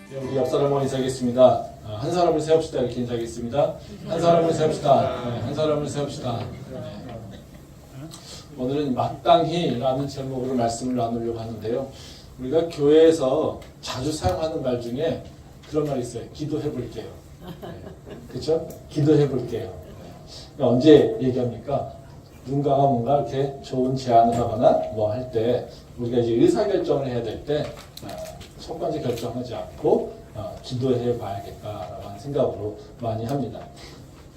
네, 우리 옆 사람을 인사하겠습니다. 한 사람을 세웁시다. 이렇게 인사하겠습니다. 한 사람을 세웁시다. 네, 한 사람을 세웁시다. 네. 오늘은 마땅히라는 제목으로 말씀을 나누려고 하는데요. 우리가 교회에서 자주 사용하는 말 중에 그런 말이 있어요. 기도해 볼게요. 네. 그렇죠? 기도해 볼게요. 네. 언제 얘기합니까? 누군가가 뭔가 이렇게 좋은 제안을 하거나 뭐 할 때 우리가 이제 의사결정을 해야 될 때 첫 번째 결정하지 않고 기도해 봐야겠다라고 하는 생각으로 많이 합니다.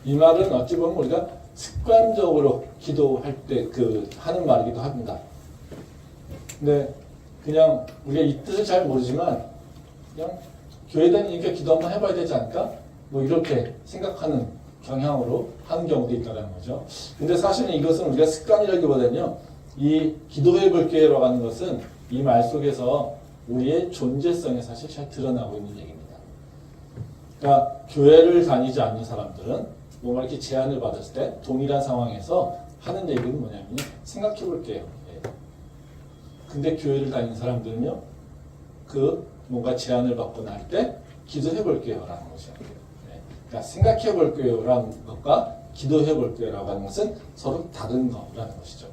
이 말은 어찌 보면 우리가 습관적으로 기도할 때 하는 말이기도 합니다. 근데 그냥 우리가 이 뜻을 잘 모르지만 그냥 교회 다니니까 기도 한번 해봐야 되지 않을까? 뭐 이렇게 생각하는 경향으로 하는 경우도 있다는 거죠. 근데 사실은 이것은 우리가 습관이라기보다는요, 이 기도해 볼게요라고 하는 것은 이 말 속에서 우리의 존재성이 사실 잘 드러나고 있는 얘기입니다. 그러니까 교회를 다니지 않는 사람들은 뭔가 이렇게 제안을 받았을 때 동일한 상황에서 하는 얘기는 뭐냐면 생각해 볼게요. 근데 교회를 다니는 사람들은요, 뭔가 제안을 받거나 할 때 기도해 볼게요 라는 거죠. 그러니까 생각해 볼게요 라는 것과 기도해 볼게요 라고 하는 것은 서로 다른 거라는 것이죠.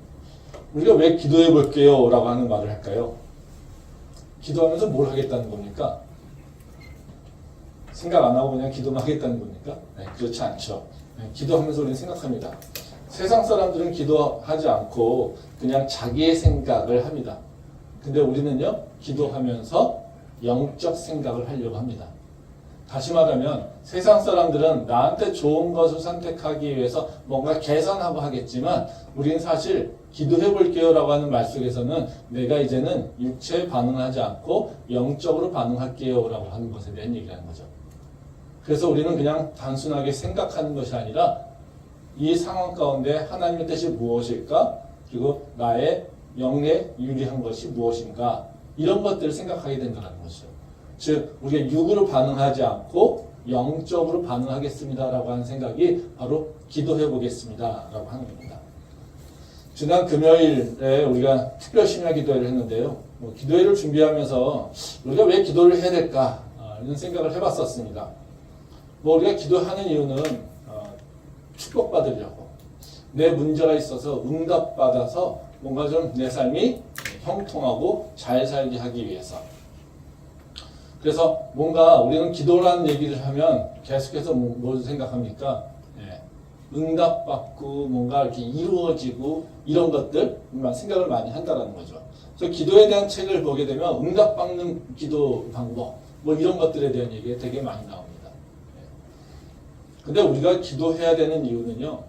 우리가 왜 기도해 볼게요 라고 하는 말을 할까요? 기도하면서 뭘 하겠다는 겁니까? 생각 안 하고 그냥 기도만 하겠다는 겁니까? 네, 그렇지 않죠. 네, 기도하면서 우리는 생각합니다. 세상 사람들은 기도하지 않고 그냥 자기의 생각을 합니다. 근데 우리는요, 기도하면서 영적 생각을 하려고 합니다. 다시 말하면 세상 사람들은 나한테 좋은 것을 선택하기 위해서 뭔가 계산하고 하겠지만 우리는 사실 기도해 볼게요 라고 하는 말 속에서는 내가 이제는 육체에 반응하지 않고 영적으로 반응할게요 라고 하는 것에 대한 얘기라는 거죠. 그래서 우리는 그냥 단순하게 생각하는 것이 아니라 이 상황 가운데 하나님의 뜻이 무엇일까? 그리고 나의 영에 유리한 것이 무엇인가? 이런 것들을 생각하게 된다는 거죠. 즉 우리가 육으로 반응하지 않고 영적으로 반응하겠습니다라고 하는 생각이 바로 기도해 보겠습니다라고 하는 겁니다. 지난 금요일에 우리가 특별 심야 기도회를 했는데요. 기도회를 준비하면서 우리가 왜 기도를 해야 될까? 이런 생각을 해봤었습니다. 우리가 기도하는 이유는 축복받으려고, 내 문제가 있어서 응답받아서 뭔가 좀 내 삶이 형통하고 잘 살게 하기 위해서. 그래서 뭔가 우리는 기도라는 얘기를 하면 계속해서 뭘 생각합니까? 응답받고 뭔가 이렇게 이루어지고 이런 것들만 생각을 많이 한다는 거죠. 그래서 기도에 대한 책을 보게 되면 응답받는 기도 방법 이런 것들에 대한 얘기가 되게 많이 나옵니다. 근데 우리가 기도해야 되는 이유는요,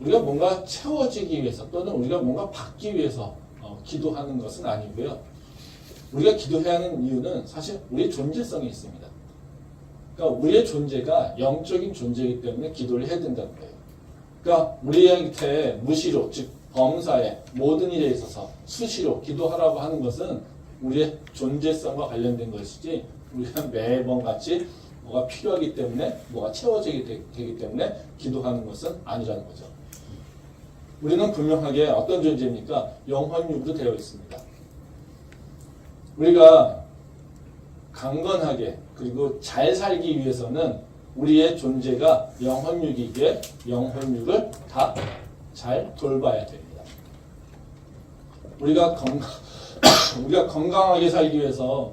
우리가 뭔가 채워지기 위해서 또는 우리가 뭔가 받기 위해서 기도하는 것은 아니고요. 우리가 기도해야 하는 이유는 사실 우리의 존재성이 있습니다. 그러니까 우리의 존재가 영적인 존재이기 때문에 기도를 해야 된다는 거예요. 그러니까 우리한테 무시로, 즉 범사에 모든 일에 있어서 수시로 기도하라고 하는 것은 우리의 존재성과 관련된 것이지 우리가 매번 같이 뭐가 필요하기 때문에 뭐가 채워지게 되기 때문에 기도하는 것은 아니라는 거죠. 우리는 분명하게 어떤 존재입니까? 영혼육으로 되어 있습니다. 우리가 강건하게 그리고 잘 살기 위해서는 우리의 존재가 영혼육이기에 영혼육을 다 잘 돌봐야 됩니다. 우리가 건강하게 살기 위해서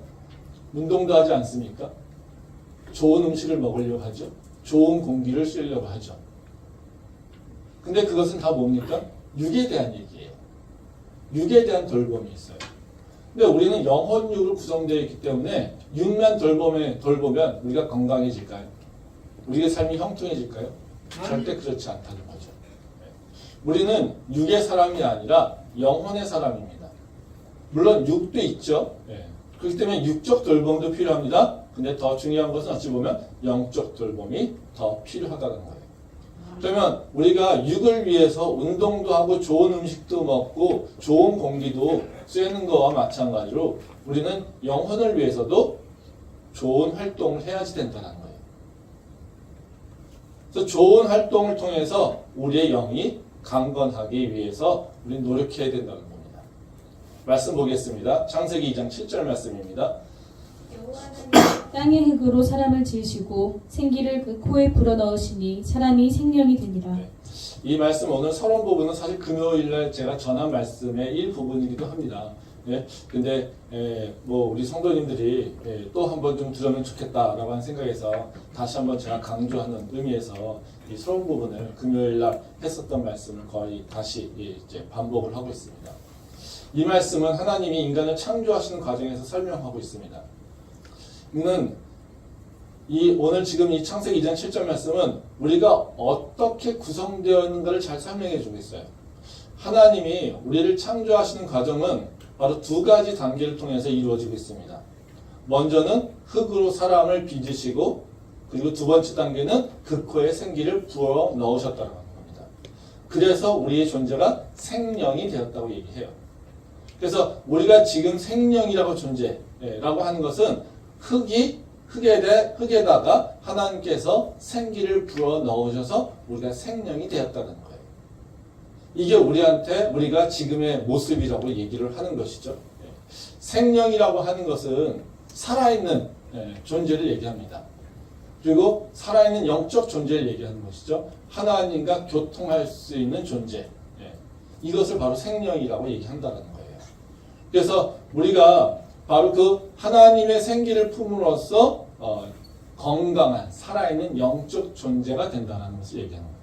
운동도 하지 않습니까? 좋은 음식을 먹으려고 하죠. 좋은 공기를 쐬려고 하죠. 근데 그것은 다 뭡니까? 육에 대한 얘기예요. 육에 대한 돌봄이 있어요. 근데 우리는 영혼육으로 구성되어 있기 때문에 육만 돌보면 우리가 건강해질까요? 우리의 삶이 형통해질까요? 절대 그렇지 않다는 거죠. 우리는 육의 사람이 아니라 영혼의 사람입니다. 물론 육도 있죠. 그렇기 때문에 육적 돌봄도 필요합니다. 근데 더 중요한 것은 어찌 보면 영적 돌봄이 더 필요하다는 거예요. 그러면 우리가 육을 위해서 운동도 하고 좋은 음식도 먹고 좋은 공기도 쐬는 거와 마찬가지로 우리는 영혼을 위해서도 좋은 활동을 해야지 된다는 거예요. 그래서 좋은 활동을 통해서 우리의 영이 강건하기 위해서 우리는 노력해야 된다는 겁니다. 말씀 보겠습니다. 창세기 2장 7절 말씀입니다. 땅의 흙으로 사람을 지으시고 생기를 그 코에 불어넣으시니 사람이 생명이 되니라. 네. 이 말씀 오늘 서론 부분은 사실 금요일날 제가 전한 말씀의 일부분이기도 합니다. 예, 근데 뭐 우리 성도님들이 또 한번 좀 들으면 좋겠다라고 하는 생각에서 다시 한번 제가 강조하는 의미에서 이 서론 부분을 금요일날 했었던 말씀을 거의 다시 이제 반복을 하고 있습니다. 이 말씀은 하나님이 인간을 창조하시는 과정에서 설명하고 있습니다. 이는 오늘 지금 이 창세기 2장 7절 말씀은 우리가 어떻게 구성되어 있는가를 잘 설명해 주고 있어요. 하나님이 우리를 창조하시는 과정은 바로 두 가지 단계를 통해서 이루어지고 있습니다. 먼저는 흙으로 사람을 빚으시고 그리고 두 번째 단계는 그 코에 생기를 부어 넣으셨다는 겁니다. 그래서 우리의 존재가 생명이 되었다고 얘기해요. 그래서 우리가 지금 생명이라고 존재라고 하는 것은 흙에다가 하나님께서 생기를 불어 넣으셔서 우리가 생명이 되었다는 거예요. 이게 우리가 지금의 모습이라고 얘기를 하는 것이죠. 생명이라고 하는 것은 살아있는 존재를 얘기합니다. 그리고 살아있는 영적 존재를 얘기하는 것이죠. 하나님과 교통할 수 있는 존재. 이것을 바로 생명이라고 얘기한다는 거예요. 그래서 우리가 바로 그 하나님의 생기를 품으로써 건강한 살아있는 영적 존재가 된다는 것을 얘기하는 거예요.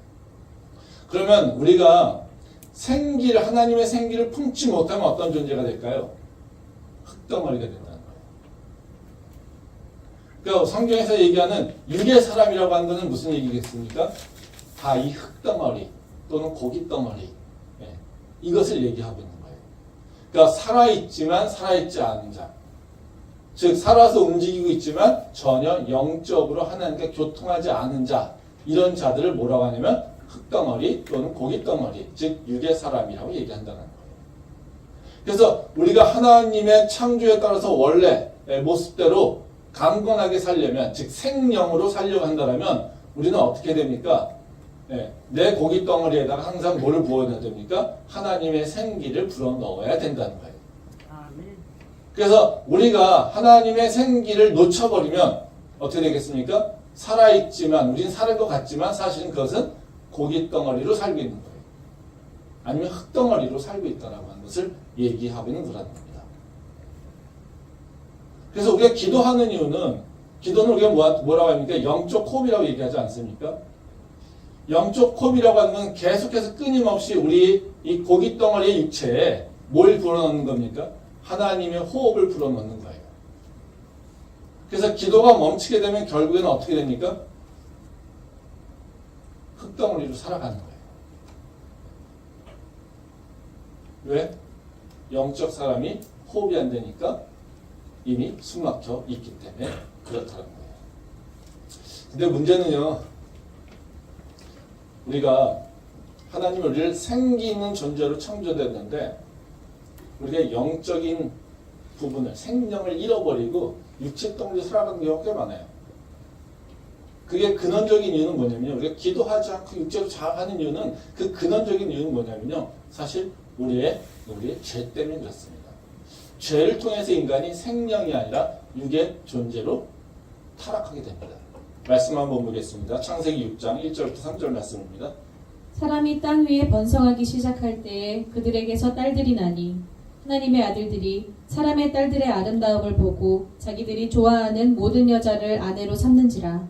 그러면 우리가 하나님의 생기를 품지 못하면 어떤 존재가 될까요? 흙덩어리가 된다는 거예요. 그러니까 성경에서 얘기하는 육의 사람이라고 하는 것은 무슨 얘기겠습니까? 다 이 흙덩어리 또는 고깃덩어리 이것을 얘기하고 있는 거예요. 그러니까 살아있지만 살아있지 않은 자, 즉 살아서 움직이고 있지만 전혀 영적으로 하나님과 교통하지 않은 자, 이런 자들을 뭐라고 하냐면 흙덩어리 또는 고깃덩어리, 즉 육의 사람이라고 얘기한다는 거예요. 그래서 우리가 하나님의 창조에 따라서 원래 모습대로 강건하게 살려면, 즉 생명으로 살려고 한다면 우리는 어떻게 됩니까? 내 고깃덩어리에다가 항상 뭐를 부어야 됩니까? 하나님의 생기를 불어넣어야 된다는 거예요. 그래서 우리가 하나님의 생기를 놓쳐버리면 어떻게 되겠습니까? 살아있지만, 우린 살을 것 같지만 사실은 그것은 고깃덩어리로 살고 있는 거예요. 아니면 흙덩어리로 살고 있다라고 하는 것을 얘기하고 있는 거라는 겁니다. 그래서 우리가 기도하는 이유는, 기도는 우리가 뭐라고 합니까? 영적 호흡이라고 얘기하지 않습니까? 영적 호흡이라고 하는 건 계속해서 끊임없이 우리 이 고깃덩어리의 육체에 뭘 불어넣는 겁니까? 하나님의 호흡을 불어넣는 거예요. 그래서 기도가 멈추게 되면 결국에는 어떻게 됩니까? 흙덩어리로 살아가는 거예요. 왜? 영적 사람이 호흡이 안 되니까 이미 숨막혀 있기 때문에 그렇다는 거예요. 근데 문제는요, 우리가 하나님은 우리를 생기 있는 존재로 창조됐는데 우리가 영적인 부분을, 생명을 잃어버리고 육체 덩어리로 살아가는 경우가 꽤 많아요. 그게 근원적인 이유는 뭐냐면요, 우리가 기도하지 않고 육체로 자하는 이유는, 그 근원적인 이유는 뭐냐면요, 사실 우리의 죄 때문에 그렇습니다. 죄를 통해서 인간이 생명이 아니라 육의 존재로 타락하게 됩니다. 말씀 한번 보겠습니다. 창세기 6장 1절부터 3절 말씀입니다. 사람이 땅 위에 번성하기 시작할 때에 그들에게서 딸들이 나니 하나님의 아들들이 사람의 딸들의 아름다움을 보고 자기들이 좋아하는 모든 여자를 아내로 삼는지라.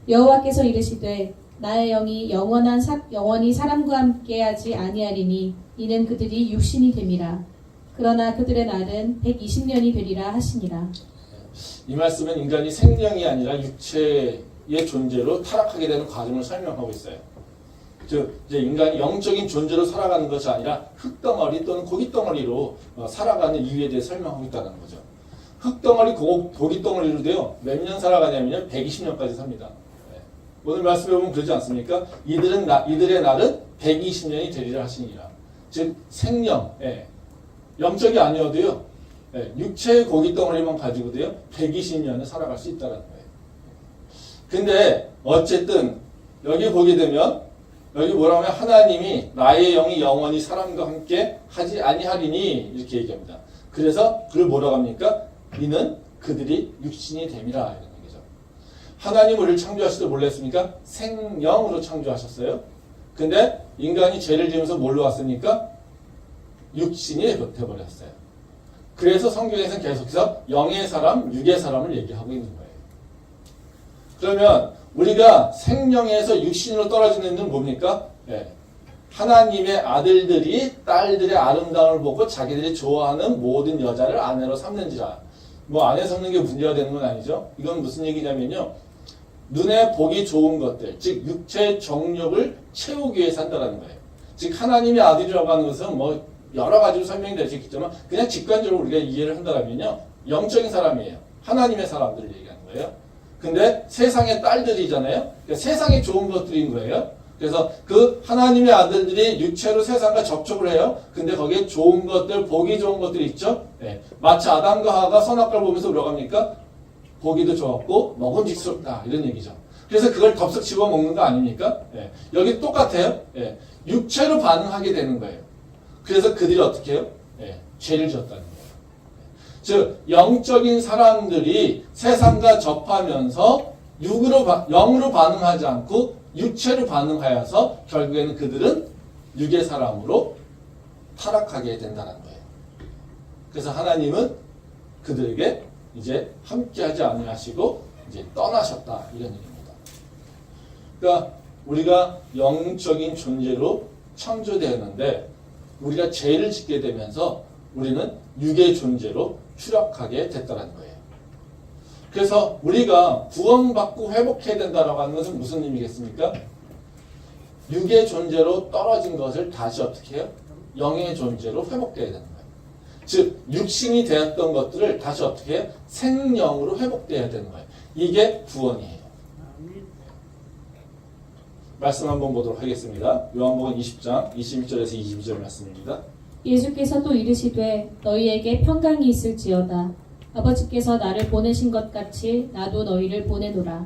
여호와께서 이르시되 나의 영이 영원히 사람과 함께하지 아니하리니 이는 그들이 육신이 됨이라. 그러나 그들의 날은 120년이 되리라 하시니라. 이 말씀은 인간이 생명이 아니라 육체의 존재로 타락하게 되는 과정을 설명하고 있어요. 즉 이제 인간이 영적인 존재로 살아가는 것이 아니라 흙덩어리 또는 고깃덩어리로 살아가는 이유에 대해 설명하고 있다는 거죠. 흙덩어리, 고깃덩어리로도요, 몇 년 살아가냐면요, 120년까지 삽니다. 오늘 말씀에 보면 그러지 않습니까? 이들의 날은 120년이 되리라 하시니라. 즉 생명, 영적이 아니어도요, 육체의 고깃덩어리만 가지고도요 120년을 살아갈 수 있다는 거예요. 근데 어쨌든 여기 보게 되면 여기 뭐라고 하면 하나님이 나의 영이 영원히 사람과 함께 하지 아니하리니 이렇게 얘기합니다. 그래서 그를 뭐라고 합니까? 이는 그들이 육신이 됨이라 이런 얘기죠. 하나님 우리를 창조하실 때 뭘로 했습니까? 생명으로 창조하셨어요. 근데 인간이 죄를 지으면서 뭘로 왔습니까? 육신이 돼버렸어요. 그래서 성경에서는 계속해서 영의 사람, 육의 사람을 얘기하고 있는 거예요. 그러면 우리가 생명에서 육신으로 떨어지는 이유는 뭡니까? 하나님의 아들들이 딸들의 아름다움을 보고 자기들이 좋아하는 모든 여자를 아내로 삼는지라. 뭐 아내 삼는 게 문제가 되는 건 아니죠. 이건 무슨 얘기냐면요. 눈에 보기 좋은 것들, 즉 육체의 정욕을 채우기 위해서 한다는 거예요. 즉 하나님의 아들이라고 하는 것은 뭐 여러 가지로 설명이 될 수 있겠지만 그냥 직관적으로 우리가 이해를 한다면요. 영적인 사람이에요. 하나님의 사람들을 얘기하는 거예요. 근데 세상의 딸들이잖아요. 그러니까 세상에 좋은 것들인 거예요. 그래서 그 하나님의 아들들이 육체로 세상과 접촉을 해요. 근데 거기에 좋은 것들, 보기 좋은 것들이 있죠. 마치 아담과 하와가 선악과를 보면서 뭐라고 합니까? 보기도 좋았고 먹음직스럽다 이런 얘기죠. 그래서 그걸 덥석 집어 먹는 거 아닙니까? 여기 똑같아요. 육체로 반응하게 되는 거예요. 그래서 그들이 어떻게 해요? 죄를 지었다는 거예요. 즉 영적인 사람들이 세상과 접하면서 영으로 반응하지 않고 육체로 반응하여서 결국에는 그들은 육의 사람으로 타락하게 된다는 거예요. 그래서 하나님은 그들에게 이제 함께하지 아니하시고 이제 떠나셨다 이런 얘기입니다. 그러니까 우리가 영적인 존재로 창조되었는데 우리가 죄를 짓게 되면서 우리는 육의 존재로 추락하게 됐다는 거예요. 그래서 우리가 구원받고 회복해야 된다라고 하는 것은 무슨 의미겠습니까? 육의 존재로 떨어진 것을 다시 어떻게 해요? 영의 존재로 회복돼야 되는 거예요. 즉 육신이 되었던 것들을 다시 어떻게 해요? 생령으로 회복돼야 되는 거예요. 이게 구원이에요. 말씀 한번 보도록 하겠습니다. 요한복음 20장 21절에서 22절 말씀입니다. 예수께서 또 이르시되 너희에게 평강이 있을지어다. 아버지께서 나를 보내신 것 같이 나도 너희를 보내노라.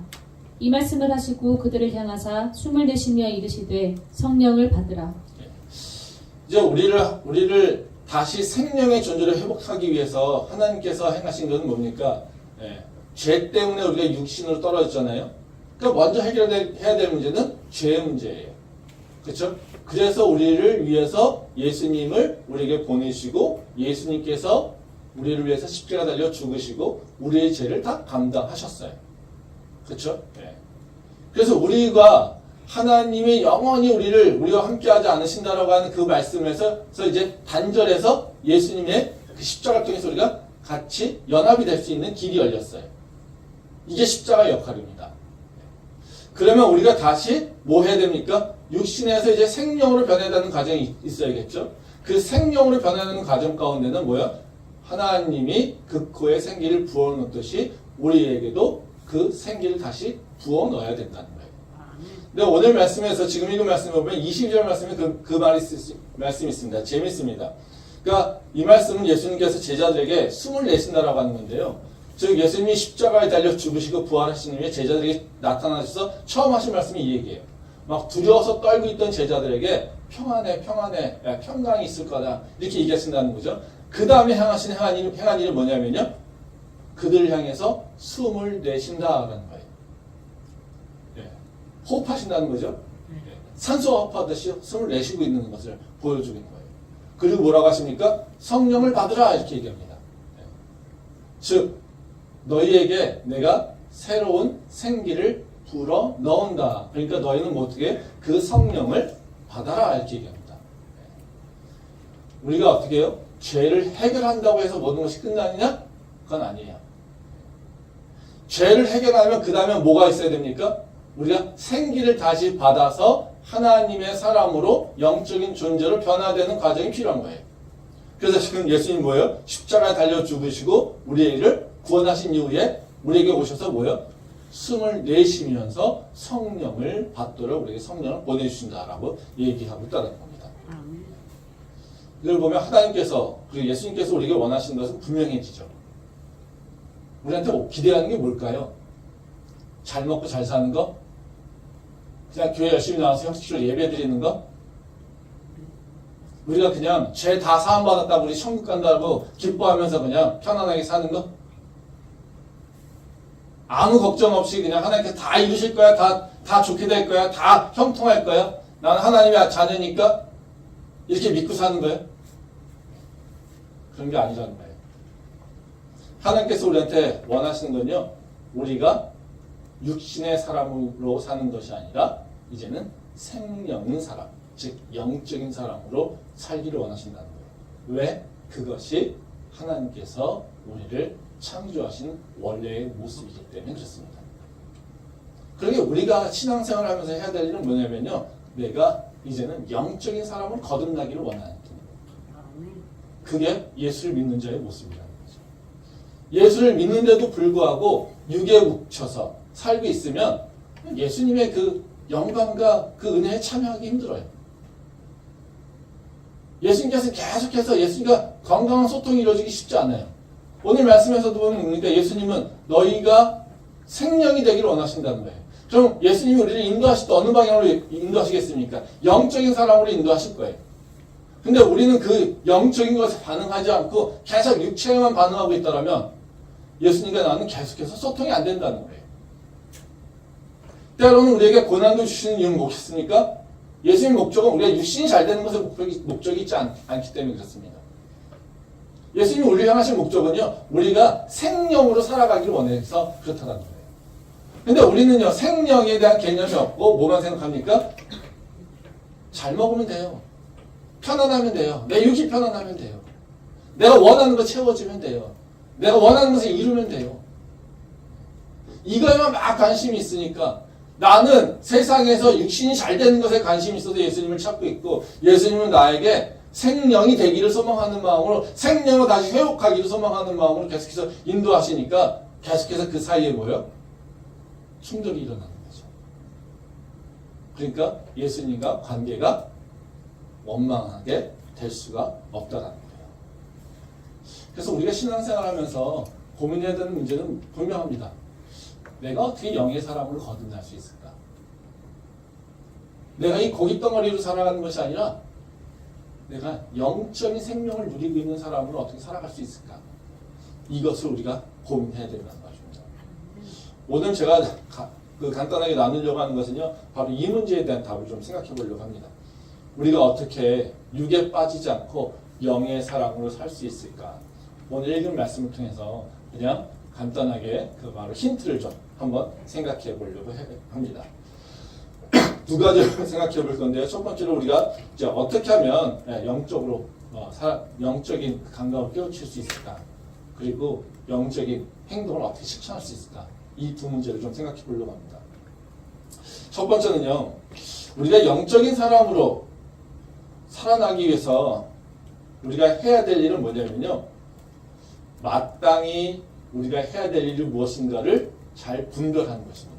이 말씀을 하시고 그들을 향하사 숨을 내쉬며 이르시되 성령을 받으라. 이제 우리를 다시 생명의 존재로 회복하기 위해서 하나님께서 행하신 것은 뭡니까? 죄 때문에 우리가 육신으로 떨어졌잖아요. 그러니까 먼저 해결해야 될 문제는 죄의 문제예요. 그렇죠? 그래서 우리를 위해서 예수님을 우리에게 보내시고 예수님께서 우리를 위해서 십자가 달려 죽으시고 우리의 죄를 다 감당하셨어요. 그렇죠? 그래서 우리가 하나님이 영원히 우리와 함께하지 않으신다라고 하는 그 말씀에서 이제 단절해서 예수님의 그 십자가를 통해서 우리가 같이 연합이 될 수 있는 길이 열렸어요. 이게 십자가의 역할입니다. 그러면 우리가 다시 뭐 해야 됩니까? 육신에서 이제 생명으로 변해가는 과정이 있어야겠죠. 그 생명으로 변해가는 과정 가운데는 뭐야? 하나님이 극호의 생기를 부어 놓듯이 우리에게도 그 생기를 다시 부어 넣어야 된다는 거예요. 근데 오늘 말씀에서 지금 읽은 말씀에 보면 22절 말씀에 말씀이 있습니다. 재밌습니다. 그러니까 이 말씀은 예수님께서 제자들에게 숨을 내쉰다라고 하는 건데요. 즉 예수님이 십자가에 달려 죽으시고 부활하신 후에 제자들에게 나타나셔서 처음 하신 말씀이 이 얘기예요. 막 두려워서 떨고 있던 제자들에게 평안해 평강이 있을 거다 이렇게 얘기하신다는 거죠. 그 다음에 행한 일이 뭐냐면요. 그들을 향해서 숨을 내쉰다라는 거예요. 호흡하신다는 거죠. 산소 호흡하듯이 숨을 내쉬고 있는 것을 보여주는 거예요. 그리고 뭐라고 하십니까? 성령을 받으라 이렇게 얘기합니다. 즉 너희에게 내가 새로운 생기를 불어 넣은다. 그러니까 너희는 뭐 어떻게 그 성령을 받아라 이렇게 얘기합니다. 우리가 어떻게 해요? 죄를 해결한다고 해서 모든 것이 끝나느냐? 그건 아니에요. 죄를 해결하면 그 다음에 뭐가 있어야 됩니까? 우리가 생기를 다시 받아서 하나님의 사람으로 영적인 존재로 변화되는 과정이 필요한 거예요. 그래서 지금 예수님 뭐예요? 십자가에 달려 죽으시고 우리를 구원하신 이후에 우리에게 오셔서 뭐예요? 숨을 내쉬면서 성령을 받도록 우리에게 성령을 보내주신다라고 얘기하고 있다는 겁니다. 이걸 보면 하나님께서 그리고 예수님께서 우리에게 원하시는 것은 분명해지죠. 우리한테 기대하는 게 뭘까요? 잘 먹고 잘 사는 거? 그냥 교회 열심히 나와서 형식적으로 예배 드리는 거? 우리가 그냥 죄 다 사함받았다고 우리 천국 간다고 기뻐하면서 그냥 편안하게 사는 거? 아무 걱정 없이 그냥 하나님께서 다 이루실 거야. 다 좋게 될 거야. 다 형통할 거야. 나는 하나님의 자녀니까 이렇게 믿고 사는 거예요. 그런 게 아니라는 거예요. 하나님께서 우리한테 원하시는 건요. 우리가 육신의 사람으로 사는 것이 아니라 이제는 생명인 사람, 즉 영적인 사람으로 살기를 원하신다는 거예요. 왜? 그것이 하나님께서 우리를 창조하신 원래의 모습이기 때문에 그렇습니다. 그러게 우리가 신앙생활을 하면서 해야 될 일은 뭐냐면요. 내가 이제는 영적인 사람을 거듭나기를 원하는 거예요. 그게 예수를 믿는 자의 모습이라는 거죠. 예수를 믿는데도 불구하고 육에 묻혀서 살고 있으면 예수님의 그 영광과 그 은혜에 참여하기 힘들어요. 예수님께서 계속해서 예수님과 건강한 소통이 이루어지기 쉽지 않아요. 오늘 말씀에서도 보면 그러니까 예수님은 너희가 생명이 되기를 원하신다는 거예요. 그럼 예수님이 우리를 인도하실 때 어느 방향으로 인도하시겠습니까? 영적인 사람으로 인도하실 거예요. 근데 우리는 그 영적인 것에 반응하지 않고 계속 육체에만 반응하고 있다면 예수님과 나는 계속해서 소통이 안 된다는 거예요. 때로는 우리에게 고난도 주시는 이유는 뭐겠습니까? 예수님의 목적은 우리가 육신이 잘 되는 것에 목적이 있지 않기 때문에 그렇습니다. 예수님이 우리를 향하신 목적은요, 우리가 생명으로 살아가기를 원해서 그렇다는 거예요. 근데 우리는요, 생명에 대한 개념이 없고, 뭐만 생각합니까? 잘 먹으면 돼요. 편안하면 돼요. 내 육이 편안하면 돼요. 내가 원하는 거 채워지면 돼요. 내가 원하는 것을 이루면 돼요. 이거에만 막 관심이 있으니까 나는 세상에서 육신이 잘 되는 것에 관심이 있어서 예수님을 찾고 있고, 예수님은 나에게 생명이 되기를 소망하는 마음으로, 생명을 다시 회복하기를 소망하는 마음으로 계속해서 인도하시니까 계속해서 그 사이에 뭐예요? 충돌이 일어나는 거죠. 그러니까 예수님과 관계가 원만하게 될 수가 없다라는 거예요. 그래서 우리가 신앙생활 하면서 고민해야 되는 문제는 분명합니다. 내가 어떻게 영의 사람으로 거듭날 수 있을까? 내가 이 고깃덩어리로 살아가는 것이 아니라 내가 영적인 생명을 누리고 있는 사람으로 어떻게 살아갈 수 있을까? 이것을 우리가 고민해야 된다는 것입니다. 오늘 제가 간단하게 나누려고 하는 것은요, 바로 이 문제에 대한 답을 좀 생각해 보려고 합니다. 우리가 어떻게 육에 빠지지 않고 영의 사람으로 살 수 있을까? 오늘 읽은 말씀을 통해서 그냥 간단하게 그 바로 힌트를 좀 한번 생각해 보려고 합니다. 두 가지를 생각해 볼 건데요. 첫 번째로 우리가 이제 어떻게 하면 영적으로 영적인 감각을 깨우칠 수 있을까? 그리고 영적인 행동을 어떻게 실천할 수 있을까? 이 두 문제를 좀 생각해 보려고 합니다. 첫 번째는요, 우리가 영적인 사람으로 살아나기 위해서 우리가 해야 될 일은 뭐냐면요, 마땅히 우리가 해야 될 일이 무엇인가를 잘 분별하는 것입니다.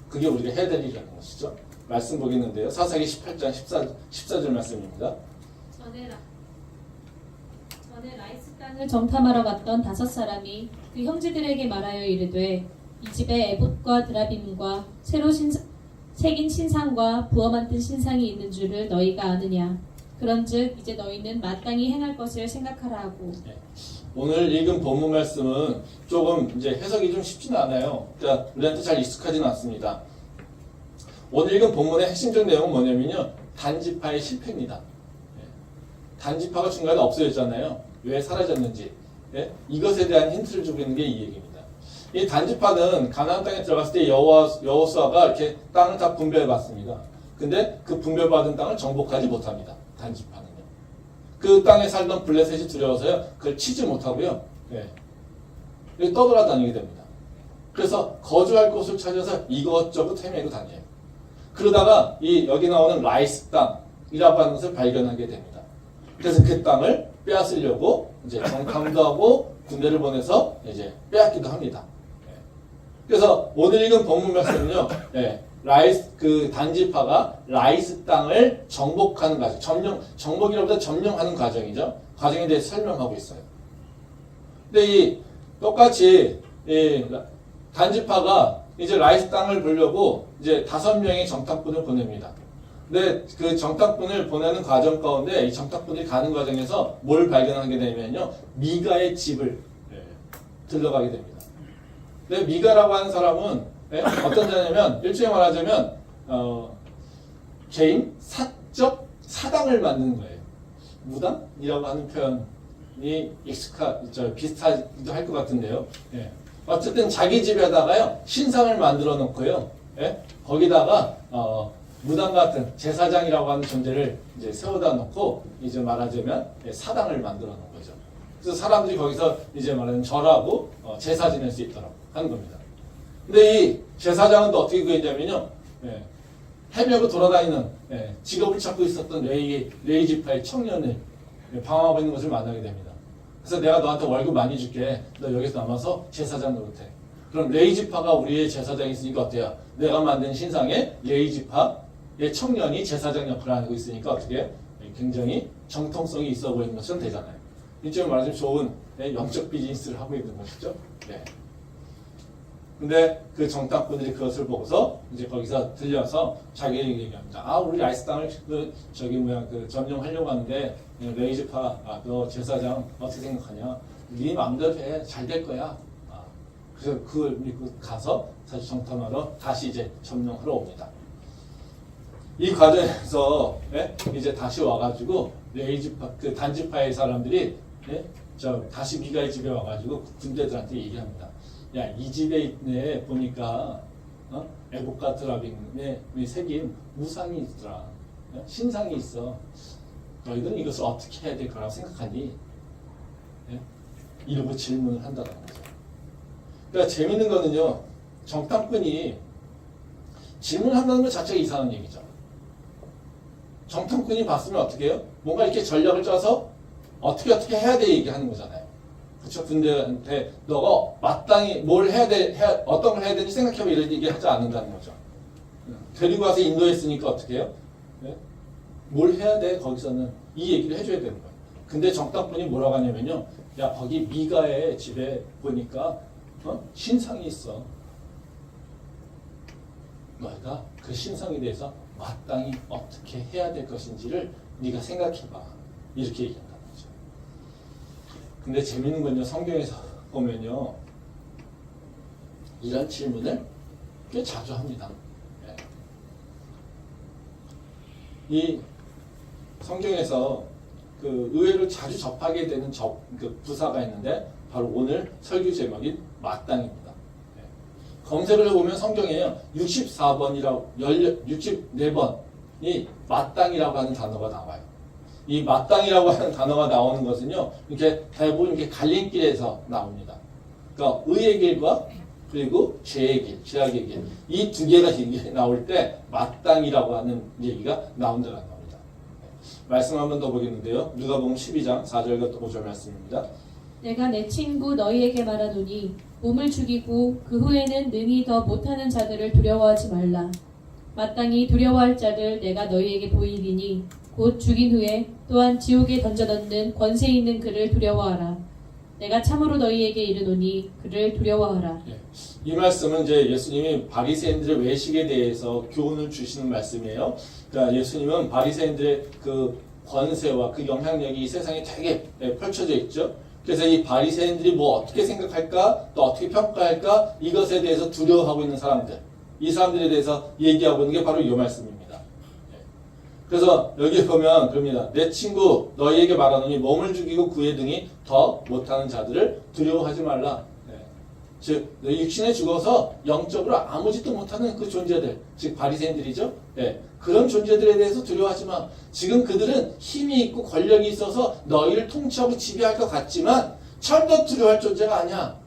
그게 우리가 해야 될 일이라는 것이죠. 말씀 보겠는데요. 사사기 18장 14절 말씀입니다. 전에 라이스 땅을 정탐하러 갔던 5사람이 그 형제들에게 말하여 이르되 이 집에 에봇과 드라빔과 새로 새긴 신상과 부어 만든 신상이 있는 줄을 너희가 아느냐. 그런즉 이제 너희는 마땅히 행할 것을 생각하라 하고. 네. 오늘 읽은 본문 말씀은 조금 이제 해석이 좀 쉽지는 않아요. 그러니까 우리한테 잘 익숙하지는 않습니다. 오늘 읽은 본문의 핵심적 내용은 뭐냐면요, 단지파의 실패입니다. 네. 단지파가 중간에 없어졌잖아요. 왜 사라졌는지, 네? 이것에 대한 힌트를 주고 있는 게 이 얘기입니다. 이 단지파는 가나안 땅에 들어갔을 때 여호수아가 이렇게 땅을 다 분배해봤습니다. 근데 그 분배받은 땅을 정복하지 못합니다. 단지파는요. 그 땅에 살던 블레셋이 두려워서요, 그걸 치지 못하고요, 네. 떠돌아다니게 됩니다. 그래서 거주할 곳을 찾아서 이것저것 헤매고 다녀요. 그러다가 여기 나오는 라이스 땅이라고 하는 것을 발견하게 됩니다. 그래서 그 땅을 빼앗으려고 이제 정탐도 하고 군대를 보내서 이제 빼앗기도 합니다. 그래서 오늘 읽은 본문 말씀은요, 그 단지파가 라이스 땅을 정복하는 과정, 정복이라보다 점령하는 과정이죠. 과정에 대해서 설명하고 있어요. 근데 똑같이 단지파가 이제 라이스 땅을 보려고 이제 5명의 정탐꾼을 보냅니다. 근데 그 정탐꾼을 보내는 과정 가운데 이 정탐꾼이 가는 과정에서 뭘 발견하게 되면요, 미가의 집을 들러가게 됩니다. 근데 미가라고 하는 사람은 어떤 자냐면 일종의 말하자면 개인 사적 사당을 만드는 거예요. 무당이라고 하는 표현이 비슷하기도 할 것 같은데요. 어쨌든 자기 집에다가요 신상을 만들어 놓고요. 거기다가 무당 같은 제사장이라고 하는 존재를 이제 세워다 놓고 이제 말하자면 사당을 만들어 놓은 거죠. 그래서 사람들이 거기서 이제 말하자면 절하고 제사 지낼 수 있도록 하는 겁니다. 근데 이 제사장은 또 어떻게 구했냐면요. 헤매고 돌아다니는 직업을 찾고 있었던 레이 지파의 청년을 방황하고 있는 것을 만나게 됩니다. 그래서 내가 너한테 월급 많이 줄게. 너 여기서 남아서 제사장 노릇해. 그럼 레이 지파가 우리의 제사장이 있으니까 어때요? 내가 만든 신상에 레이 지파의 청년이 제사장 역할을 하고 있으니까 어떻게 굉장히 정통성이 있어 보이는 것처럼 되잖아요. 일종의 말하자면 좋은 영적 비즈니스를 하고 있는 것이죠. 근데 그 정탐꾼들이 그것을 보고서 이제 거기서 들려서 자기에게 얘기합니다. 아, 우리 아이스당을 점령하려고 하는데 레이지파, 너 제사장 어떻게 생각하냐? 네 마음대로 해, 잘 될 거야. 그래서 그걸 믿고 가서 다시 정탐하러 다시 이제 점령하러 옵니다. 이 과정에서 이제 다시 와가지고 레이지파 그 단지파의 사람들이 다시 미가의 집에 와가지고 군대들한테 얘기합니다. 야, 이 집에 있네 보니까 에보카트라빔의 새긴 우상이 있더라. 신상이 있어. 너희들은 이것을 어떻게 해야 될 거라고 생각하니? 이러고 질문을 한다는 거죠. 그러니까 재밌는 거는요. 정탐꾼이 질문한다는 것 자체가 이상한 얘기죠. 정탐꾼이 봤으면 어떻게 해요? 뭔가 이렇게 전략을 짜서 어떻게 해야 돼 얘기하는 거잖아요. 그쵸? 군대한테 너가 마땅히 뭘 해야 돼, 어떤 걸 해야 되는지 생각해봐 이런 얘기 하지 않는다는 거죠. 데리고 와서 인도했으니까 어떻게 해요? 뭘 해야 돼? 거기서는 이 얘기를 해줘야 되는 거예요. 근데 정탐꾼이 뭐라고 하냐면요. 야, 거기 미가의 집에 보니까 신상이 있어. 너희가 그 신상에 대해서 마땅히 어떻게 해야 될 것인지를 네가 생각해봐. 이렇게 얘기한다는 거죠. 근데 재밌는 건요. 성경에서 보면요. 이런 질문을 꽤 자주 합니다. 이 성경에서 그 의외로 자주 접하게 되는 그 부사가 있는데 바로 오늘 설교 제목인 마땅입니다. 검색을 해보면 성경에 64번이라고 64번이 마땅이라고 하는 단어가 나와요. 이 마땅이라고 하는 단어가 나오는 것은요, 이렇게 대부분 이렇게 갈림길에서 나옵니다. 그러니까 의의 길과 그리고 죄의 길, 죄악의 길, 이 두 개가 나올 때 마땅이라고 하는 얘기가 나온다는 겁니다. 말씀 한 번 더 보겠는데요. 누가복음 12장 4절과 5절 말씀입니다. 내가 내 친구 너희에게 말하노니 몸을 죽이고 그 후에는 능히 더 못하는 자들을 두려워하지 말라. 마땅히 두려워할 자를 내가 너희에게 보이리니 곧 죽인 후에 또한 지옥에 던져넣는 권세 있는 그를 두려워하라. 내가 참으로 너희에게 이르노니 그를 두려워하라. 이 말씀은 이제 예수님이 바리새인들의 외식에 대해서 교훈을 주시는 말씀이에요. 그러니까 예수님은 바리새인들의 그 권세와 그 영향력이 이 세상에 되게 펼쳐져 있죠. 그래서 이 바리새인들이 뭐 어떻게 생각할까, 또 어떻게 평가할까, 이것에 대해서 두려워하고 있는 사람들, 이 사람들에 대해서 얘기하고 있는 게 바로 이 말씀입니다. 그래서 여기 보면 그럽니다. 내 친구 너희에게 말하노니 몸을 죽이고 구에 등이 더 못하는 자들을 두려워하지 말라. 즉 육신에 죽어서 영적으로 아무 짓도 못하는 그 존재들, 즉 바리새인들이죠. 그런 존재들에 대해서 두려워하지 마. 지금 그들은 힘이 있고 권력이 있어서 너희를 통치하고 지배할 것 같지만 절대 두려워할 존재가 아니야.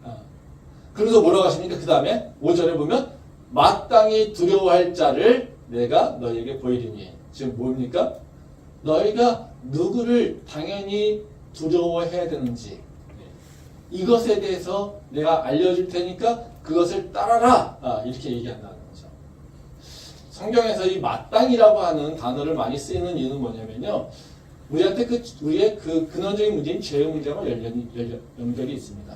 그래서 뭐라고 하십니까? 그 다음에 5절에 보면 마땅히 두려워할 자를 내가 너희에게 보이리니. 지금 뭡니까? 너희가 누구를 당연히 두려워해야 되는지 이것에 대해서 내가 알려줄 테니까 그것을 따라라. 이렇게 얘기한다는 거죠. 성경에서 이 마땅이라고 하는 단어를 많이 쓰이는 이유는 뭐냐면요. 우리한테 우리의 그 근원적인 문제인 죄의 문제와 연결이 있습니다.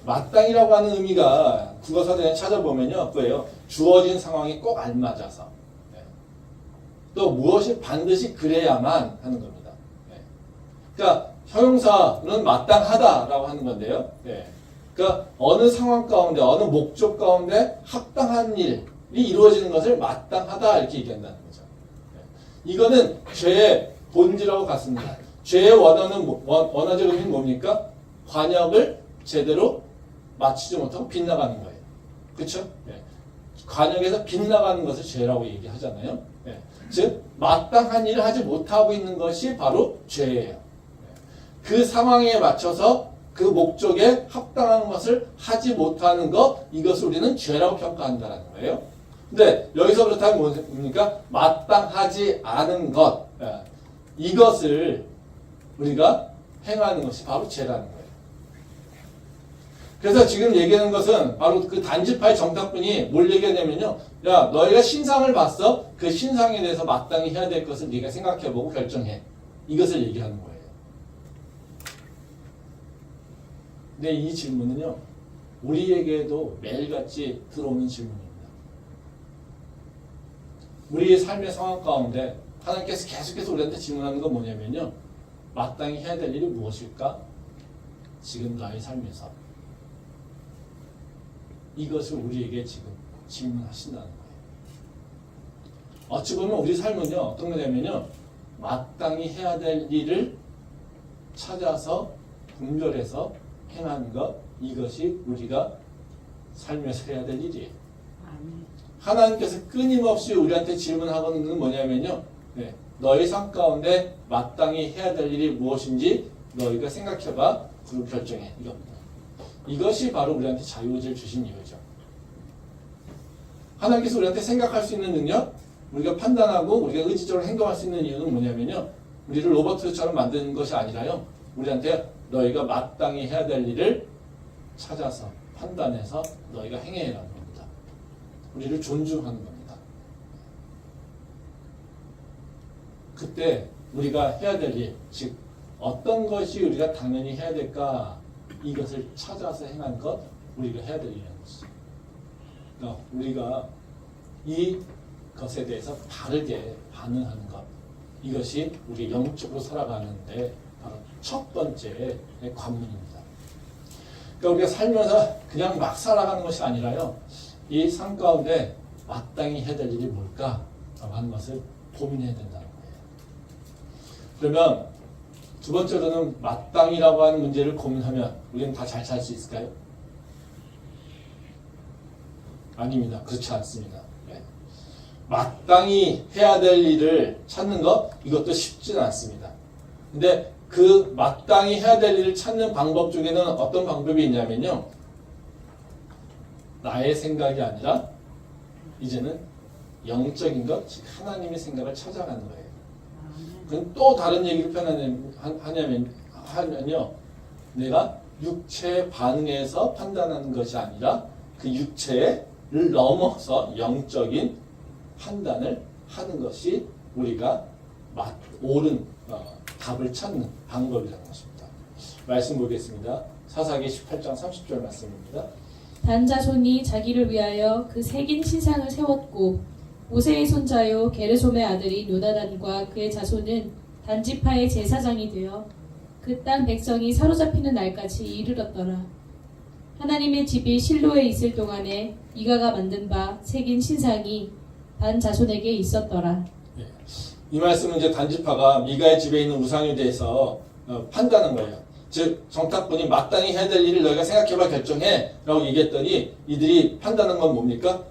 마땅이라고 하는 의미가 국어사전에 찾아보면요. 그거예요. 주어진 상황이 꼭 알맞아서. 또 무엇이 반드시 그래야만 하는 겁니다. 그러니까 형용사는 마땅하다라고 하는 건데요. 그러니까 어느 상황 가운데, 어느 목적 가운데 합당한 일이 이루어지는 것을 마땅하다 이렇게 얘기한다는 거죠. 이거는 죄의 본질하고 같습니다. 죄의 원어적 의미는 뭡니까? 관역을 제대로 맞추지 못하고 빗나가는 거예요. 그렇죠? 관역에서 빗나가는 것을 죄라고 얘기하잖아요. 즉 마땅한 일을 하지 못하고 있는 것이 바로 죄예요. 그 상황에 맞춰서 그 목적에 합당한 것을 하지 못하는 것, 이것을 우리는 죄라고 평가한다는 거예요. 근데 여기서 그렇다면 뭡니까? 마땅하지 않은 것, 이것을 우리가 행하는 것이 바로 죄라는 거예요. 그래서 지금 얘기하는 것은 바로 그 단지파의 정탁분이 뭘 얘기하냐면요. 야, 너희가 신상을 봤어? 그 신상에 대해서 마땅히 해야 될 것을 네가 생각해보고 결정해. 이것을 얘기하는 거예요. 근데 이 질문은요, 우리에게도 매일같이 들어오는 질문입니다. 우리의 삶의 상황 가운데 하나님께서 계속해서 우리한테 질문하는 건 뭐냐면요, 마땅히 해야 될 일이 무엇일까? 지금 나의 삶에서. 이것을 우리에게 지금 질문하신다는 거예요. 어찌 보면 우리 삶은요, 어떤 거냐면요, 마땅히 해야 될 일을 찾아서 분별해서 행하는 것, 이것이 우리가 삶에서 해야 될 일이에요. 하나님께서 끊임없이 우리한테 질문하는 건 뭐냐면요, 너희 삶 가운데 마땅히 해야 될 일이 무엇인지 너희가 생각해봐, 그리고 결정해. 이겁니다. 이것이 바로 우리한테 자유의지를 주신 이유죠. 하나님께서 우리한테 생각할 수 있는 능력, 우리가 판단하고 우리가 의지적으로 행동할 수 있는 이유는 뭐냐면요, 우리를 로버트처럼 만드는 것이 아니라요, 우리한테 너희가 마땅히 해야 될 일을 찾아서 판단해서 너희가 행해라는 겁니다. 우리를 존중하는 겁니다. 그때 우리가 해야 될 일, 즉 어떤 것이 우리가 당연히 해야 될까, 이것을 찾아서 행한 것, 우리가 해야 될 일이라는 것이죠. 그러니까 우리가 이 것에 대해서 바르게 반응하는 것, 이것이 우리 영적으로 살아가는데 바로 첫 번째 관문입니다. 그러니까 우리가 살면서 그냥 막 살아가는 것이 아니라요, 이 삶 가운데 마땅히 해야 될 일이 뭘까 하는 것을 고민해야 된다는 거예요. 그러면 두 번째로는 마땅이라고 하는 문제를 고민하면 우리는 다 잘 살 수 있을까요? 아닙니다. 그렇지 않습니다. 마땅히 해야 될 일을 찾는 것, 이것도 쉽지는 않습니다. 근데 그 마땅히 해야 될 일을 찾는 방법 중에는 어떤 방법이 있냐면요, 나의 생각이 아니라 이제는 영적인 것, 즉 하나님의 생각을 찾아가는 거예요. 그건 또 다른 얘기를 하냐면요, 내가 육체의 반응에서 판단하는 것이 아니라 그 육체를 넘어서 영적인 판단을 하는 것이 우리가 옳은 답을 찾는 방법이라는 것입니다. 말씀 보겠습니다. 사사기 18장 30절 말씀입니다. 단 자손이 자기를 위하여 그 새긴 신상을 세웠고 모세의 손자요 게르솜의 아들이 요나단과 그의 자손은 단지파의 제사장이 되어 그 땅 백성이 사로잡히는 날까지 이르렀더라. 하나님의 집이 실로에 있을 동안에 미가가 만든 바 새긴 신상이 단 자손에게 있었더라. 이 말씀은 이제 단지파가 미가의 집에 있는 우상에 대해서 판단한 거예요. 즉 정탁분이 마땅히 해야 될 일을 너희가 생각해봐 결정해 라고 얘기했더니 이들이 판단한 건 뭡니까?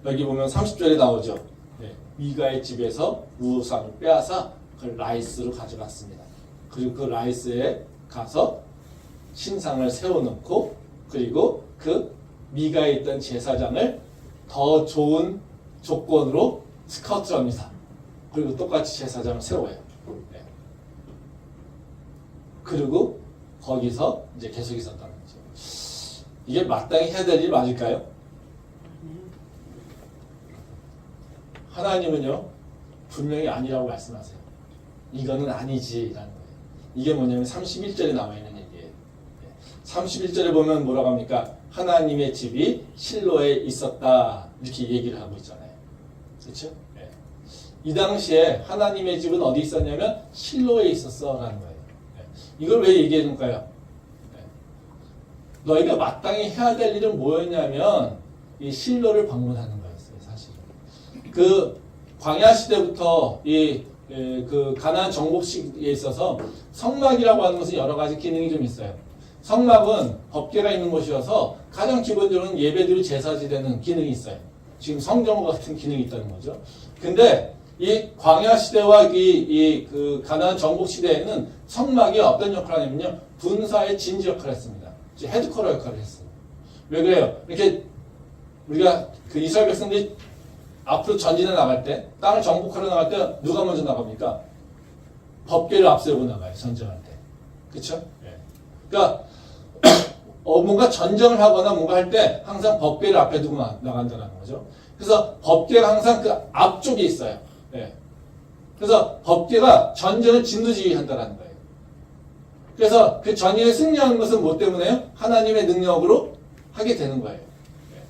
여기 보면 30절에 나오죠. 미가의 집에서 우상을 빼앗아 그걸 라이스로 가져갔습니다. 그리고 그 라이스에 가서 신상을 세워놓고 그리고 그 미가에 있던 제사장을 더 좋은 조건으로 스카우트를 합니다. 그리고 똑같이 제사장을 세워요. 그리고 거기서 이제 계속 있었다는 거죠. 이게 마땅히 해야 될 일이 맞을까요? 하나님은요, 분명히 아니라고 말씀하세요. 이거는 아니지라는 거예요. 이게 뭐냐면 31절에 나와 있는 얘기예요. 31절에 보면 뭐라고 합니까? 하나님의 집이 실로에 있었다. 이렇게 얘기를 하고 있잖아요. 그렇죠? 이 당시에 하나님의 집은 어디 있었냐면 실로에 있었어 라는 거예요. 이걸 왜 얘기해 줄까요? 너희가 마땅히 해야 될 일은 뭐였냐면 이 실로를 방문하는 거였어요, 사실. 그 광야 시대부터 그 가나안 정복 시기에 있어서 성막이라고 하는 것은 여러 가지 기능이 좀 있어요. 성막은 법궤가 있는 곳이어서 가장 기본적으로는 예배드릴 제사지 되는 기능이 있어요. 지금 성전과 같은 기능이 있다는 거죠. 근데 이 광야 시대와 그 가나안 정복 시대에는 성막이 어떤 역할을 하냐면요, 군사의 진지 역할을 했습니다. 헤드쿼터 역할을 했어요. 왜 그래요? 이렇게 우리가 그 이스라엘 백성들이 앞으로 전진해 나갈 때, 땅을 정복하러 나갈 때 누가 먼저 나갑니까? 법궤를 앞세우고 나가요, 전쟁할 때. 그쵸? 예. 그러니까 뭔가 전쟁을 하거나 뭔가 할 때 항상 법궤를 앞에 두고 나간다는 거죠. 그래서 법궤가 항상 그 앞쪽에 있어요. 예. 그래서 법궤가 전쟁을 진두지휘한다는 거예요. 그래서 그 전쟁에 승리하는 것은 뭐 때문에요? 하나님의 능력으로 하게 되는 거예요. 예.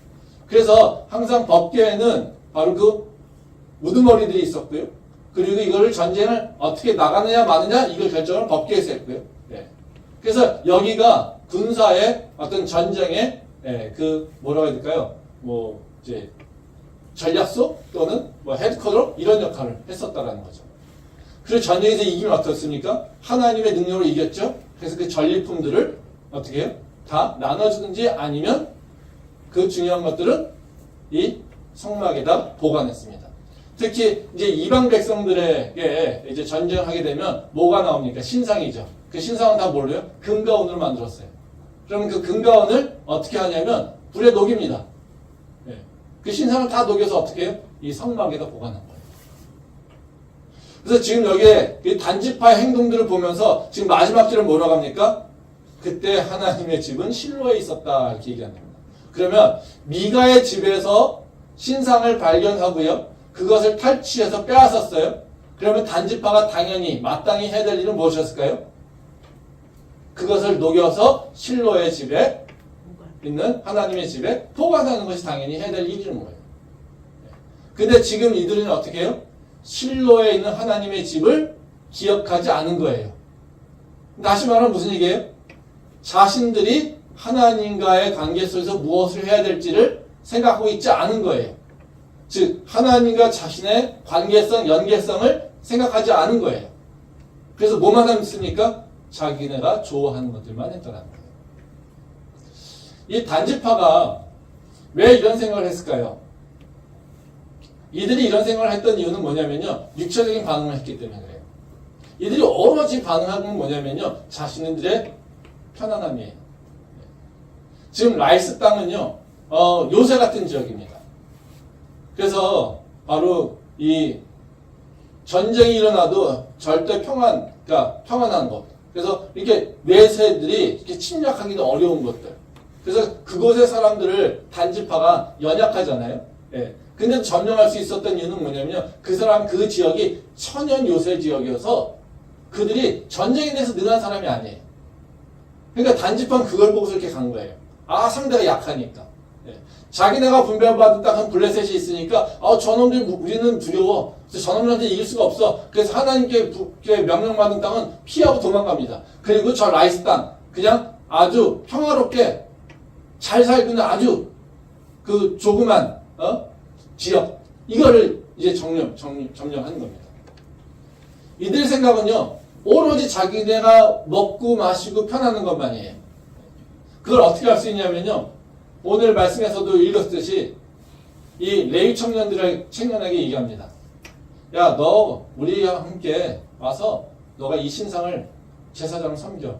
그래서 항상 법궤에는 바로 그 우두머리들이 있었고요. 그리고 이거를 전쟁을 어떻게 나가느냐 마느냐 이걸 결정을 법궤에서 했고요. 예. 그래서 여기가 군사의 어떤 전쟁의 그 뭐라고 해야 될까요? 뭐 이제 전략소 또는 뭐 헤드쿼터 이런 역할을 했었다라는 거죠. 그리고 전쟁에서 이기면 어떻습니까? 하나님의 능력으로 이겼죠. 그래서 그 전리품들을 어떻게 해요? 다 나눠주든지 아니면 그 중요한 것들은 이 성막에다 보관했습니다. 특히 이제 이방 백성들에게 이제 전쟁하게 되면 뭐가 나옵니까? 신상이죠. 그 신상은 다 뭘로요? 금과 은으로 만들었어요. 그러면 그 금과 은을 어떻게 하냐면 불에 녹입니다. 네. 그 신상을 다 녹여서 어떻게 해요? 이 성막에다 보관한 거예요. 그래서 지금 여기에 이 단지파의 행동들을 보면서 지금 마지막 절을 뭐라고 합니까? 그때 하나님의 집은 실로에 있었다 이렇게 얘기합니다. 그러면 미가의 집에서 신상을 발견하고요. 그것을 탈취해서 빼앗았어요. 그러면 단지파가 당연히 마땅히 해야 될 일은 무엇이었을까요? 그것을 녹여서 실로의 집에 있는 하나님의 집에 보관하는 것이 당연히 해야 될 일인 거예요. 근데 지금 이들은 어떻게 해요? 실로에 있는 하나님의 집을 기억하지 않은 거예요. 다시 말하면 무슨 얘기예요? 자신들이 하나님과의 관계 속에서 무엇을 해야 될지를 생각하고 있지 않은 거예요. 즉 하나님과 자신의 관계성, 연계성을 생각하지 않은 거예요. 그래서 뭐만 했습니까? 자기네가 좋아하는 것들만 했더라는 거예요. 이 단지파가 왜 이런 생각을 했을까요? 이들이 이런 생각을 했던 이유는 뭐냐면요, 육체적인 반응을 했기 때문에 그래요. 이들이 오로지 반응한 건 뭐냐면요, 자신들의 편안함이에요. 지금 라이스 땅은요, 요새 같은 지역입니다. 그래서 바로 이 전쟁이 일어나도 절대 그러니까 평안한 것. 그래서 이렇게 내세들이 이렇게 침략하기는 어려운 것들. 그래서 그곳의 사람들을 단지파가 연약하잖아요. 예. 근데 점령할 수 있었던 이유는 뭐냐면요, 그 지역이 천연 요새 지역이어서 그들이 전쟁에 대해서 능한 사람이 아니에요. 그러니까 단지파는 그걸 보고서 이렇게 간 거예요. 아, 상대가 약하니까. 예. 자기네가 분배받은 땅은 블레셋이 있으니까 저놈들 우리는 두려워. 그래서 저놈들한테 이길 수가 없어. 그래서 하나님께 명령받은 땅은 피하고 도망갑니다. 그리고 저 라이스 땅 그냥 아주 평화롭게 잘 살고 있는 아주 그 조그만 지역 이거를 이제 점령하는 겁니다. 이들 생각은요, 오로지 자기네가 먹고 마시고 편하는 것만이에요. 그걸 어떻게 할 수 있냐면요, 오늘 말씀에서도 읽었듯이 이 레위 청년에게 얘기합니다. 야, 너 우리와 함께 와서 너가 이 신상을 제사장을 섬겨.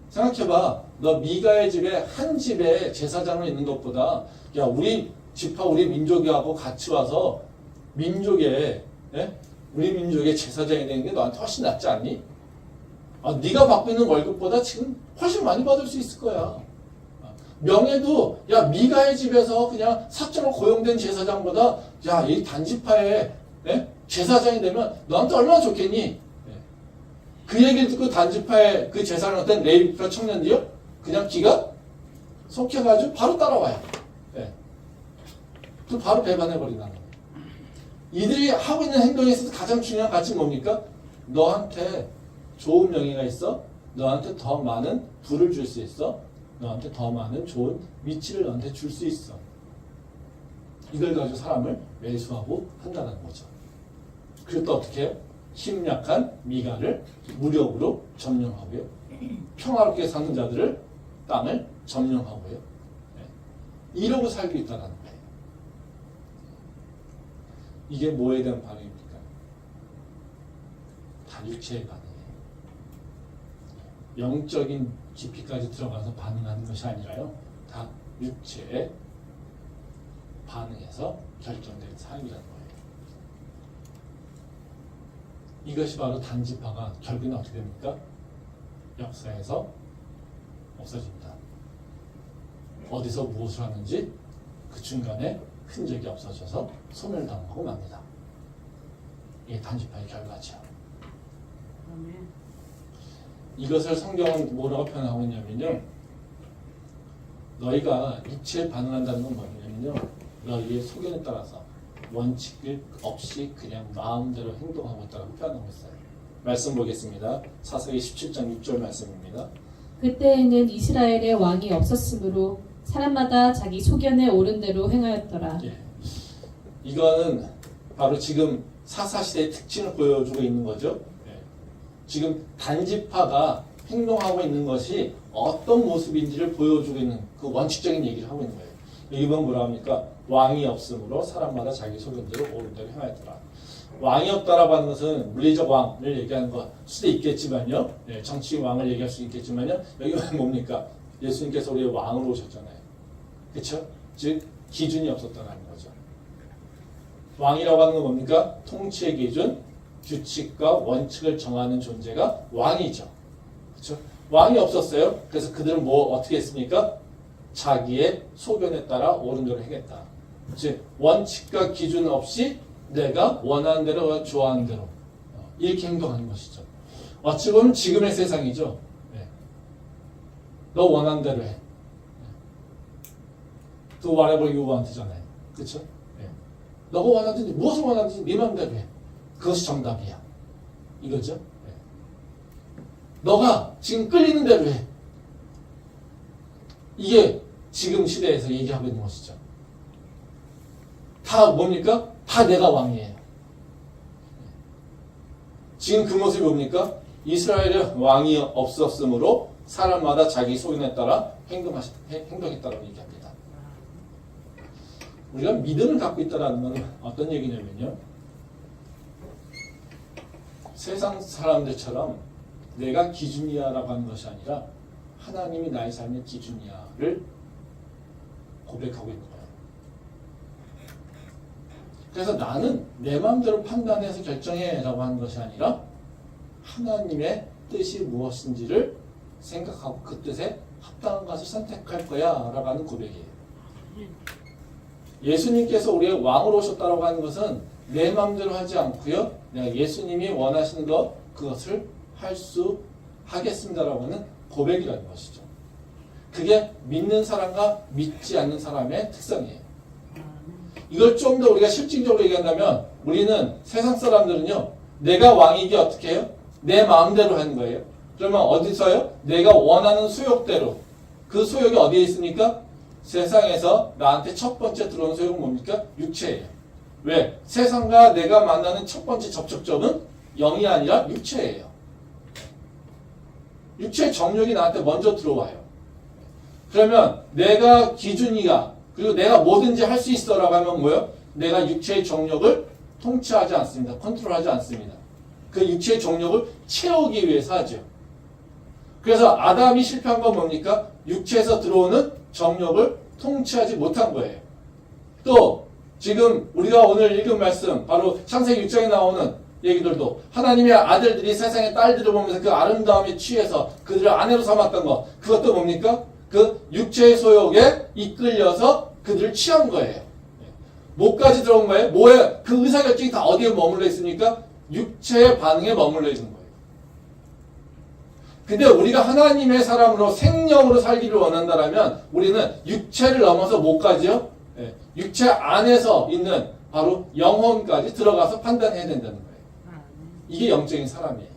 생각해봐. 너 미가의 집에 한 집에 제사장을 있는 것보다 야, 우리 지파 우리 민족하고 같이 와서 우리 민족의 제사장이 되는 게 너한테 훨씬 낫지 않니? 네가 받고 있는 월급보다 지금 훨씬 많이 받을 수 있을 거야. 명예도 야, 미가의 집에서 그냥 사적으로 고용된 제사장보다 야, 이 단지파의 제사장이 되면 너한테 얼마나 좋겠니? 그 얘기를 듣고 단지파의 그 제사를 어떤 레위파 청년들이요, 그냥 기가 속혀가지고 바로 따라와요. 또 바로 배반해버리는 거예요. 이들이 하고 있는 행동에 있어서 가장 중요한 가치는 뭡니까? 너한테 좋은 명예가 있어. 너한테 더 많은 부를 줄 수 있어. 너한테 더 많은 좋은 위치를 너한테 줄 수 있어. 이걸 가지고 사람을 매수하고 한다는 거죠. 그리고 또 어떻게 해요? 힘 약한 미가를 무력으로 점령하고요. 평화롭게 사는 자들을 땅을 점령하고요. 네. 이러고 살고 있다는 거예요. 이게 뭐에 대한 반응입니까? 다 육체의 반응이에요. 영적인 깊이까지 들어가서 반응하는 것이 아니라요. 다 육체의 반응에서 결정된 삶이라는 거예요. 이것이 바로 단지파가 결국은 어떻게 됩니까? 역사에서 없어진다. 어디서 무엇을 하는지 그 중간에 흔적이 없어져서 소멸당하고 맙니다. 이게 단지파의 결과죠. 이것을 성경은 뭐라고 표현하고 있냐면요. 너희가 육체에 반응한다는 건 뭐냐면요. 너희의 소견에 따라서 원칙 없이 그냥 마음대로 행동하고 있다고 표현하고 있어요. 말씀 보겠습니다. 사사기 17장 6절 말씀입니다. 그때에는 이스라엘에 왕이 없었으므로 사람마다 자기 소견에 옳은 대로 행하였더라. 예. 이거는 바로 지금 사사시대의 특징을 보여주고 있는 거죠. 예. 지금 단지파가 행동하고 있는 것이 어떤 모습인지를 보여주고 있는 그 원칙적인 얘기를 하고 있는 거예요. 여기 보면 뭐라 합니까? 왕이 없으므로 사람마다 자기 소견대로 옳은 대로 행하였더라. 왕이 없다라고 하는 것은 물리적 왕을 얘기하는 것 수도 있겠지만요. 예, 정치 왕을 얘기할 수 있겠지만요. 여기 뭡니까? 예수님께서 우리의 왕으로 오셨잖아요. 그렇죠? 즉 기준이 없었다는 거죠. 왕이라고 하는 건 뭡니까? 통치의 기준, 규칙과 원칙을 정하는 존재가 왕이죠. 그렇죠? 왕이 없었어요. 그래서 그들은 뭐 어떻게 했습니까? 자기의 소견에 따라 옳은 대로 하겠다. 즉 원칙과 기준 없이 내가 원하는 대로 좋아하는 대로 이렇게 행동하는 것이죠. 어찌 보면 지금의 세상이죠. 네. 너 원하는 대로 해. Do whatever you want잖아요. 그렇죠? 네. 너가 원하든지 무엇을 원하든지 네 마음대로 해. 그것이 정답이야. 이거죠. 네. 너가 지금 끌리는 대로 해. 이게 지금 시대에서 얘기하고 있는 것이죠. 다 뭡니까? 다 내가 왕이에요. 지금 그 모습이 뭡니까? 이스라엘에 왕이 없었으므로 사람마다 자기 소견에 따라 행동했다고 얘기합니다. 우리가 믿음을 갖고 있다는 건 어떤 얘기냐면요. 세상 사람들처럼 내가 기준이야라고 하는 것이 아니라 하나님이 나의 삶의 기준이야를 고백하고 있는 거예요. 그래서 나는 내 마음대로 판단해서 결정해라고 하는 것이 아니라 하나님의 뜻이 무엇인지를 생각하고 그 뜻에 합당한 것을 선택할 거야 라고 하는 고백이에요. 예수님께서 우리의 왕으로 오셨다고 하는 것은 내 마음대로 하지 않고요. 내가 예수님이 원하시는 것 그것을 할 수 하겠습니다라고 하는 고백이라는 것이죠. 그게 믿는 사람과 믿지 않는 사람의 특성이에요. 이걸 좀 더 우리가 실질적으로 얘기한다면 우리는 세상 사람들은요. 내가 왕이기 어떻게 해요? 내 마음대로 하는 거예요. 그러면 어디서요? 내가 원하는 소욕대로. 그 소욕이 어디에 있습니까? 세상에서 나한테 첫 번째 들어오는 소욕은 뭡니까? 육체예요. 왜? 세상과 내가 만나는 첫 번째 접촉점은 영이 아니라 육체예요. 육체의 정욕이 나한테 먼저 들어와요. 그러면 내가 기준이야. 그리고 내가 뭐든지 할 수 있어라고 하면 뭐예요? 내가 육체의 정욕을 통치하지 않습니다. 컨트롤하지 않습니다. 그 육체의 정욕을 채우기 위해서 하죠. 그래서 아담이 실패한 건 뭡니까? 육체에서 들어오는 정욕을 통치하지 못한 거예요. 또 지금 우리가 오늘 읽은 말씀 바로 창세기 6장에 나오는 얘기들도 하나님의 아들들이 세상의 딸들을 보면서 그 아름다움에 취해서 그들을 아내로 삼았던 것 그것도 뭡니까? 그 육체의 소욕에 이끌려서 그들을 취한 거예요. 뭐까지 들어온 거예요? 뭐에 그 의사결정이 다 어디에 머물러 있습니까? 육체의 반응에 머물러 있는 거예요. 근데 우리가 하나님의 사람으로 생명으로 살기를 원한다면 우리는 육체를 넘어서 뭐까지요? 육체 안에서 있는 바로 영혼까지 들어가서 판단해야 된다는 거예요. 이게 영적인 사람이에요.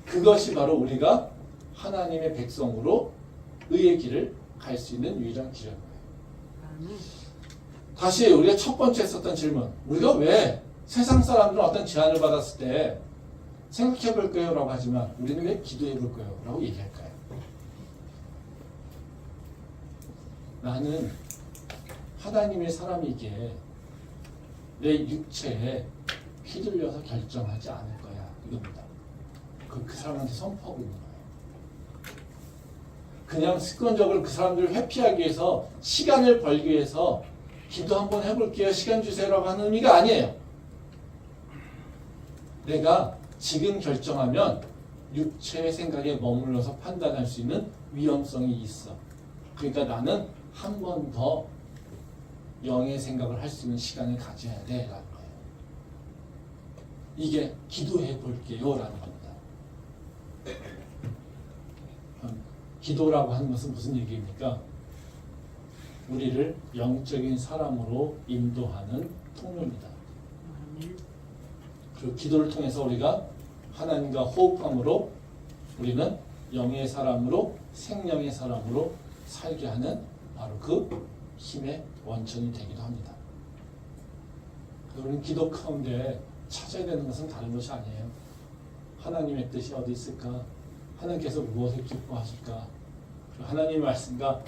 그것이 바로 우리가 하나님의 백성으로 의의 길을 갈 수 있는 유일한 길인 거예요. 다시 우리가 첫 번째 했었던 질문, 우리가 왜 세상 사람들은 어떤 제안을 받았을 때 생각해 볼 거예요 라고 하지만 우리는 왜 기도해 볼 거예요 라고 얘기할까요? 나는 하나님의 사람이기에 내 육체에 휘둘려서 결정하지 않을 거야 이겁니다. 그 사람한테 선포하고 있는 거예요. 그냥 습관적으로 그 사람들을 회피하기 위해서 시간을 벌기 위해서 기도 한번 해볼게요 시간 주세요라고 하는 의미가 아니에요. 내가 지금 결정하면 육체의 생각에 머물러서 판단할 수 있는 위험성이 있어. 그러니까 나는 한 번 더 영의 생각을 할 수 있는 시간을 가져야 돼 라는 거예요. 이게 기도해 볼게요 라는 겁니다. 기도라고 하는 것은 무슨 얘기입니까? 우리를 영적인 사람으로 인도하는 통로입니다. 그리고 기도를 통해서 우리가 하나님과 호흡함으로 우리는 영의 사람으로 생명의 사람으로 살게 하는 바로 그 힘의 원천이 되기도 합니다. 우리는 기도 가운데 찾아야 되는 것은 다른 것이 아니에요. 하나님의 뜻이 어디 있을까? 하나님께서 무엇을 기뻐하실까? 그리고 하나님의 말씀과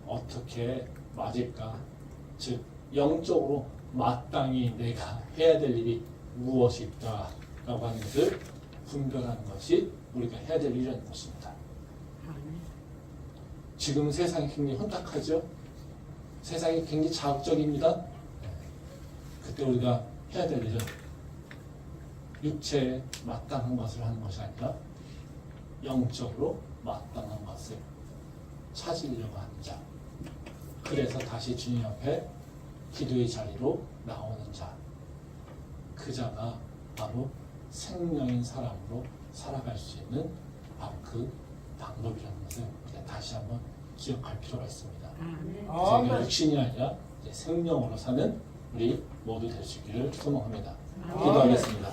어떻게 맞을까? 즉 영적으로 마땅히 내가 해야 될 일이 무엇일까? 라고 하는 것을 분별하는 것이 우리가 해야 될 일이라는 것입니다. 지금 세상이 굉장히 혼탁하죠? 세상이 굉장히 자극적입니다. 그때 우리가 해야 될 일은 육체에 마땅한 것을 하는 것이 아니라 영적으로 마땅한 것을 찾으려고 하는 자. 그래서 다시 주님 앞에 기도의 자리로 나오는 자. 그 자가 바로 생명인 사람으로 살아갈 수 있는 바로 그 방법이라는 것을 우리가 다시 한번 기억할 필요가 있습니다. 제가 육신이 아니라 이제 생명으로 사는 우리 모두 될 수 있기를 소망합니다. 기도하겠습니다.